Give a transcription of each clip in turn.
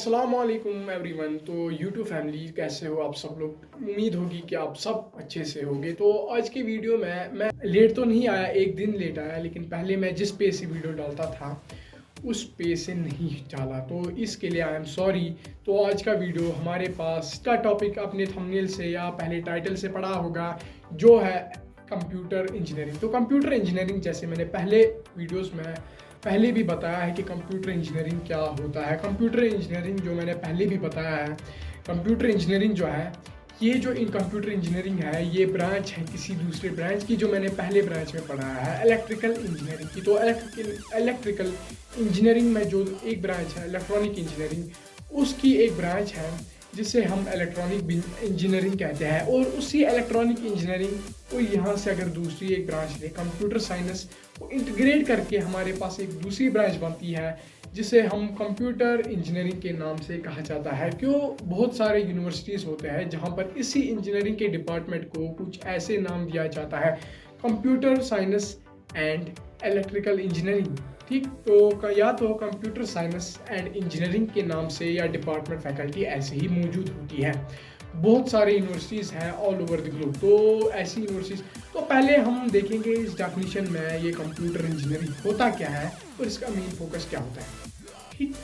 अस्सलाम वालेकुम एवरीवन। तो यूट्यूब फैमिली कैसे हो आप सब लोग। उम्मीद होगी कि आप सब अच्छे से होंगे। तो आज की वीडियो में मैं लेट तो नहीं आया, एक दिन लेट आया, लेकिन पहले मैं जिस पे से वीडियो डालता था उस पे से नहीं डाला, तो इसके लिए आई एम सॉरी। तो आज का वीडियो हमारे पास का टॉपिक आपने थंबनेल से या पहले टाइटल से पढ़ा होगा, जो है कंप्यूटर इंजीनियरिंग। तो कंप्यूटर इंजीनियरिंग, जैसे मैंने पहले वीडियोस में पहले भी बताया है कि कंप्यूटर इंजीनियरिंग क्या होता है। कंप्यूटर इंजीनियरिंग जो मैंने पहले भी बताया है, कंप्यूटर इंजीनियरिंग जो है, ये जो इन कंप्यूटर इंजीनियरिंग है, ये ब्रांच है किसी दूसरे ब्रांच की, जो मैंने पहले ब्रांच में पढ़ाया है इलेक्ट्रिकल इंजीनियरिंग की। तो इलेक्ट्रिकल इंजीनियरिंग में जो एक ब्रांच है इलेक्ट्रॉनिक इंजीनियरिंग, उसकी एक ब्रांच है जिसे हम इलेक्ट्रॉनिक इंजीनियरिंग कहते हैं। और उसी इलेक्ट्रॉनिक इंजीनियरिंग को यहाँ से अगर दूसरी एक ब्रांच ले कंप्यूटर साइंस को इंटीग्रेट करके हमारे पास एक दूसरी ब्रांच बनती है जिसे हम कंप्यूटर इंजीनियरिंग के नाम से कहा जाता है। क्यों, बहुत सारे यूनिवर्सिटीज़ होते हैं जहाँ पर इसी इंजीनियरिंग के डिपार्टमेंट को कुछ ऐसे नाम दिया जाता है, computer science and electrical engineering. ठीक, तो या तो कंप्यूटर साइंस एंड इंजीनियरिंग के नाम से या डिपार्टमेंट फैकल्टी ऐसे ही मौजूद होती है। बहुत सारे यूनिवर्सिटीज़ हैं ऑल ओवर द ग्लोब। तो ऐसी यूनिवर्सिटीज़, तो पहले हम देखेंगे इस डेफिनेशन में ये कंप्यूटर इंजीनियरिंग होता क्या है और इसका मेन फोकस क्या होता है। ठीक,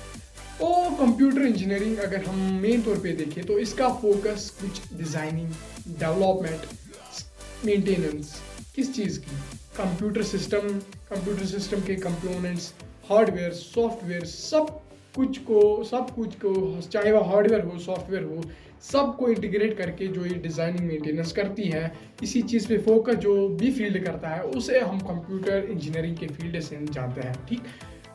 तो कंप्यूटर इंजीनियरिंग अगर हम मेन तौर पे देखें तो इसका फोकस कुछ डिज़ाइनिंग, डेवलपमेंट, मेंटेनेंस, किस चीज़ की, कंप्यूटर सिस्टम के कंपोनेंट्स, हार्डवेयर, सॉफ्टवेयर, सब कुछ को चाहे वह हार्डवेयर हो सॉफ्टवेयर हो, सबको इंटीग्रेट करके जो ये डिज़ाइनिंग मेंटेनेंस करती है, इसी चीज़ पे फोकस जो भी फील्ड करता है उसे हम कंप्यूटर इंजीनियरिंग के फील्ड से जानते हैं। ठीक,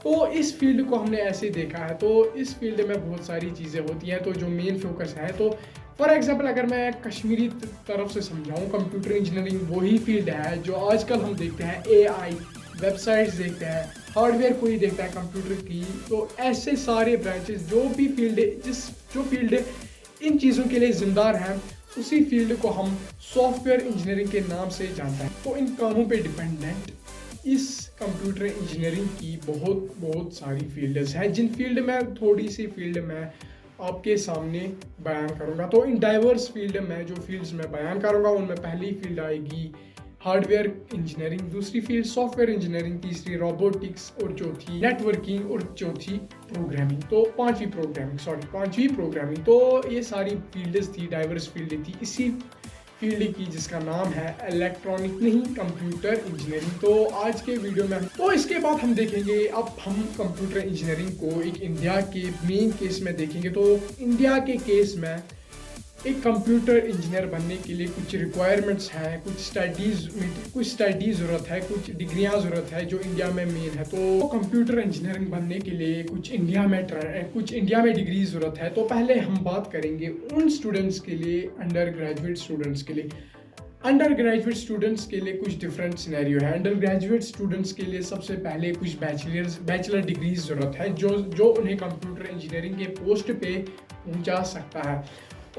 तो इस फील्ड को हमने ऐसे देखा है। तो इस फील्ड में बहुत सारी चीज़ें होती हैं, तो जो मेन फोकस है, तो फॉर एग्जांपल अगर मैं कश्मीरी तरफ से समझाऊँ, कंप्यूटर इंजीनियरिंग वही फील्ड है जो आजकल हम देखते हैं, एआई, वेबसाइट्स देखते हैं, हार्डवेयर कोई देखता है कंप्यूटर की। तो ऐसे सारे ब्रांचेस जो भी फील्ड इन चीज़ों के लिए जिम्मेदार हैं, उसी फील्ड को हम सॉफ्टवेयर इंजीनियरिंग के नाम से जानते हैं। तो इन कामों पे डिपेंडेंट इस कंप्यूटर इंजीनियरिंग की बहुत सारी फील्ड्स हैं, जिन फील्ड में थोड़ी सी फील्ड मैं आपके सामने बयान करूंगा। तो इन डाइवर्स फील्ड में जो फील्ड्स मैं बयान करूंगा उनमें पहली फील्ड आएगी हार्डवेयर इंजीनियरिंग, दूसरी फील्ड सॉफ्टवेयर इंजीनियरिंग, तीसरी रोबोटिक्स, और चौथी नेटवर्किंग, और चौथी प्रोग्रामिंग। तो पांचवी प्रोग्रामिंग। तो ये सारी फील्ड्स थी, डाइवर्स फील्ड थी इसी फील्ड की, जिसका नाम है इलेक्ट्रॉनिक नहीं कंप्यूटर इंजीनियरिंग। तो आज के वीडियो में तो इसके बाद हम देखेंगे, अब हम कंप्यूटर इंजीनियरिंग को एक इंडिया के मेन केस में देखेंगे। तो इंडिया के केस में एक कंप्यूटर इंजीनियर बनने के लिए कुछ रिक्वायरमेंट्स हैं, कुछ स्टडीज़ ज़रूरत है, कुछ डिग्रियां ज़रूरत है जो इंडिया में मेन है। तो कंप्यूटर इंजीनियरिंग बनने के लिए कुछ इंडिया में डिग्री ज़रूरत है। तो पहले हम बात करेंगे उन स्टूडेंट्स के लिए, अंडर ग्रेजुएट स्टूडेंट्स के लिए कुछ डिफरेंट सिनेरियो है। अंडर ग्रेजुएट स्टूडेंट्स के लिए सबसे पहले कुछ बैचलर डिग्रीज ज़रूरत है जो उन्हें कंप्यूटर इंजीनियरिंग के पोस्ट पे पहुंचा सकता है।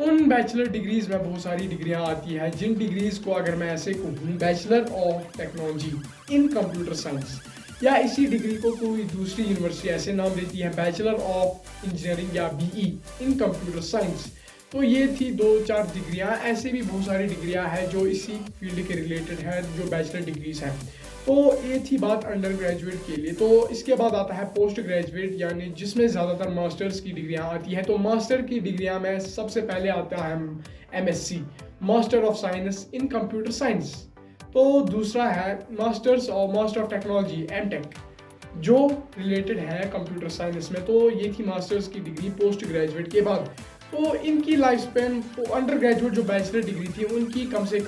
उन बैचलर डिग्रीज़ में बहुत सारी डिग्रियां आती है, जिन डिग्रीज़ को अगर मैं ऐसे कहूँ, bachelor of technology in computer science, या इसी डिग्री को कोई दूसरी यूनिवर्सिटी ऐसे नाम देती है, बैचलर ऑफ इंजीनियरिंग या बीई इन कंप्यूटर साइंस। तो ये थी 2-4 डिग्रियां। ऐसे भी बहुत सारी डिग्रियां हैं जो इसी फील्ड के रिलेटेड है, जो बैचलर डिग्रीज हैं। तो ये थी बात अंडर ग्रेजुएट के लिए। तो इसके बाद आता है पोस्ट ग्रेजुएट, यानी जिसमें ज़्यादातर मास्टर्स की डिग्रियां आती हैं। तो मास्टर की डिग्रियां में सबसे पहले आता है MSc, master of science in computer science. तो दूसरा है मास्टर ऑफ टेक्नोलॉजी, एमटेक, जो रिलेटेड है कंप्यूटर साइंस में। तो ये थी मास्टर्स की डिग्री पोस्ट ग्रेजुएट के बाद। तो इनकी लाइफ स्पेन, तो अंडर ग्रेजुएट जो बैचलर डिग्री थी उनकी कम से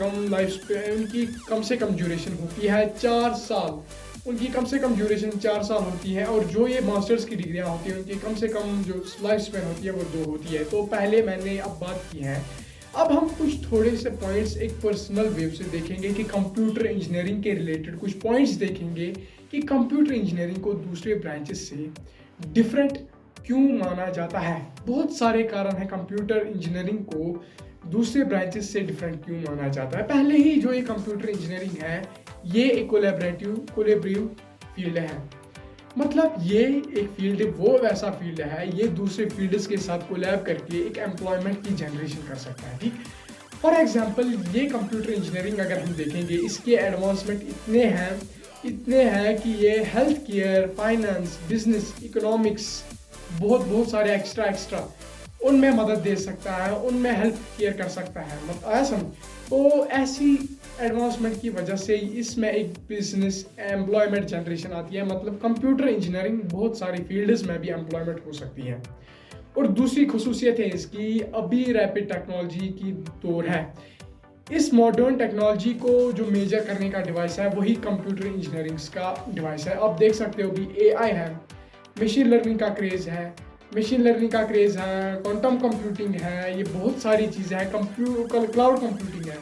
कम ड्यूरेशन होती है 4 साल। उनकी कम से कम ड्यूरेशन 4 साल होती है। और जो ये मास्टर्स की डिग्रियां होती हैं उनकी कम से कम जो लाइफ स्पेन होती है वो 2 होती है। तो पहले मैंने अब बात की है, अब हम कुछ थोड़े से पॉइंट्स एक पर्सनल वेव से देखेंगे कि कंप्यूटर इंजीनियरिंग के रिलेटेड कुछ पॉइंट्स देखेंगे कि कंप्यूटर इंजीनियरिंग को दूसरे ब्रांचेस से डिफरेंट क्यों माना जाता है। बहुत सारे कारण हैं कंप्यूटर इंजीनियरिंग को दूसरे ब्रांचेस से डिफरेंट क्यों माना जाता है। पहले ही जो ये कंप्यूटर इंजीनियरिंग है, ये एक कोलैबोरेटिव फील्ड है। मतलब ये एक फील्ड, वो वैसा फील्ड है, ये दूसरे फील्ड्स के साथ कोलैब करके एक एम्प्लॉयमेंट की जनरेशन कर सकता है। ठीक, फॉर एग्जांपल ये कंप्यूटर इंजीनियरिंग अगर हम देखेंगे, इसके एडवांसमेंट इतने हैं कि ये health care, finance, business, economics, बहुत सारे एक्स्ट्रा उनमें मदद दे सकता है, उनमें हेल्प केयर कर सकता है। मतलब आया समझ? तो ऐसी एडवांसमेंट की वजह से इसमें एक बिजनेस एम्प्लॉयमेंट जनरेशन आती है। मतलब कंप्यूटर इंजीनियरिंग बहुत सारी फील्ड्स में भी एम्प्लॉयमेंट हो सकती है। और दूसरी खसूसियत है इसकी, अभी रैपिड टेक्नोलॉजी की दौर है। इस मॉडर्न टेक्नोलॉजी को जो मेजर करने का डिवाइस है वही कंप्यूटर इंजीनियरिंग का डिवाइस है। आप देख सकते हो भी एआई है, मशीन लर्निंग का क्रेज़ है, क्वांटम कंप्यूटिंग है, ये बहुत सारी चीज़ें हैं, क्लाउड कंप्यूटिंग है,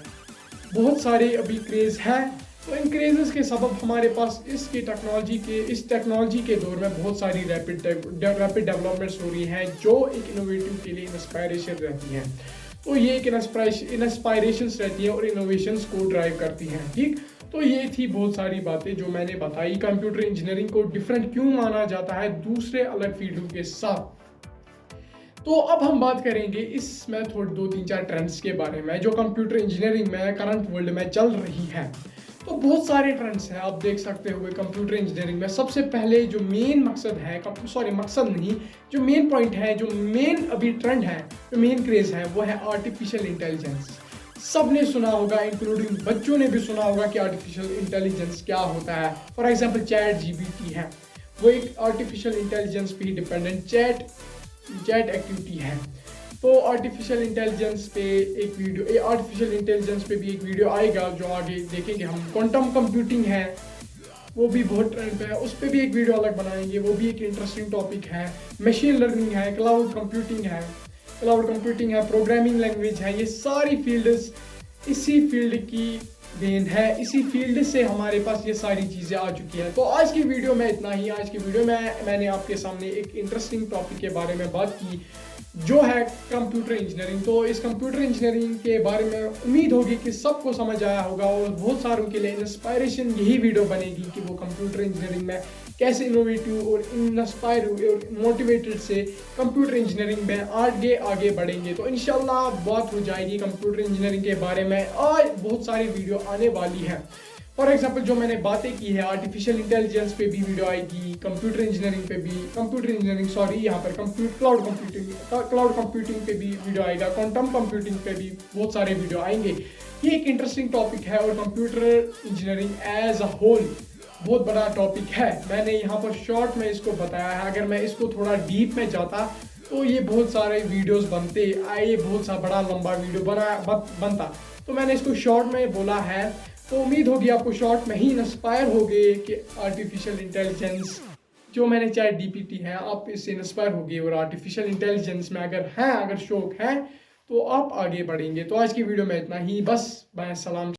बहुत सारे अभी क्रेज़ है। तो इन क्रेज़ेस के सबब हमारे पास इस टेक्नोलॉजी के दौर में बहुत सारी रैपिड डेवलपमेंट्स हो रही हैं जो एक इनोवेटिव के लिए इंस्पायरेशन रहती हैं। तो ये एक इंस्पायरेशंस रहती हैं और इनोवेशंस को ड्राइव करती हैं। ठीक, तो ये थी बहुत सारी बातें जो मैंने बताई। कंप्यूटर इंजीनियरिंग को डिफरेंट क्यों माना जाता है दूसरे अलग फील्डों के साथ। तो अब हम बात करेंगे इसमें थोड़े 2-3-4 ट्रेंड्स के बारे में जो कंप्यूटर इंजीनियरिंग में करंट वर्ल्ड में चल रही है। तो बहुत सारे ट्रेंड्स हैं, आप देख सकते हुए कंप्यूटर इंजीनियरिंग में सबसे पहले जो मेन मकसद है, जो मेन पॉइंट है, जो मेन अभी ट्रेंड है, जो मेन क्रेज है, वो है आर्टिफिशियल इंटेलिजेंस। सब ने सुना होगा, इंक्लूडिंग बच्चों ने भी सुना होगा कि आर्टिफिशियल इंटेलिजेंस क्या होता है। फॉर एग्जांपल चैट जीपीटी है, वो एक आर्टिफिशियल इंटेलिजेंस पे डिपेंडेंट चैट एक्टिविटी है। तो आर्टिफिशियल इंटेलिजेंस पे भी एक वीडियो आएगा जो आगे देखेंगे हम। क्वांटम कंप्यूटिंग है, वो भी बहुत ट्रेंड पे है, उस पर भी एक वीडियो अलग बनाएंगे, वो भी एक इंटरेस्टिंग टॉपिक है। मशीन लर्निंग है, क्लाउड कंप्यूटिंग है, प्रोग्रामिंग लैंग्वेज है, ये सारी फील्ड्स इसी फील्ड की देन है, इसी फील्ड से हमारे पास ये सारी चीज़ें आ चुकी हैं। तो आज की वीडियो में इतना ही। आज की वीडियो में मैंने आपके सामने एक इंटरेस्टिंग टॉपिक के बारे में बात की जो है कंप्यूटर इंजीनियरिंग। तो इस कंप्यूटर इंजीनियरिंग के बारे में उम्मीद होगी कि सबको समझ आया होगा और बहुत सारों के लिए इंस्पायरेशन यही वीडियो बनेगी कि वो कंप्यूटर इंजीनियरिंग में कैसे इनोवेटिव और इंस्पायर हुए और मोटिवेटेड से कंप्यूटर इंजीनियरिंग में आगे बढ़ेंगे। तो इंशाल्लाह बात हो जाएगी कंप्यूटर इंजीनियरिंग के बारे में और बहुत सारी वीडियो आने वाली है। फॉर एग्जाम्पल जो मैंने बातें की है, आर्टिफिशियल इंटेलिजेंस पे भी वीडियो आएगी, क्लाउड कंप्यूटिंग पे भी वीडियो आएगा, क्वांटम कंप्यूटिंग पे भी बहुत सारे वीडियो आएंगे। ये एक इंटरेस्टिंग टॉपिक है और computer engineering as a whole बहुत बड़ा टॉपिक है। मैंने यहाँ पर शॉर्ट में इसको बताया है, अगर मैं इसको थोड़ा डीप में जाता तो ये बहुत सारे वीडियोस बनते, ये बहुत सा बड़ा लंबा वीडियो बनता। तो मैंने इसको शॉर्ट में बोला है। तो उम्मीद होगी आपको शॉर्ट में ही इंस्पायर हो गए कि आर्टिफिशियल इंटेलिजेंस जो मैंने चैट जीपीटी है, आप इससे इंस्पायर हो गए और आर्टिफिशियल इंटेलिजेंस में अगर शौक है तो आप आगे बढ़ेंगे। तो आज की वीडियो में इतना ही, बस बाय सलाम।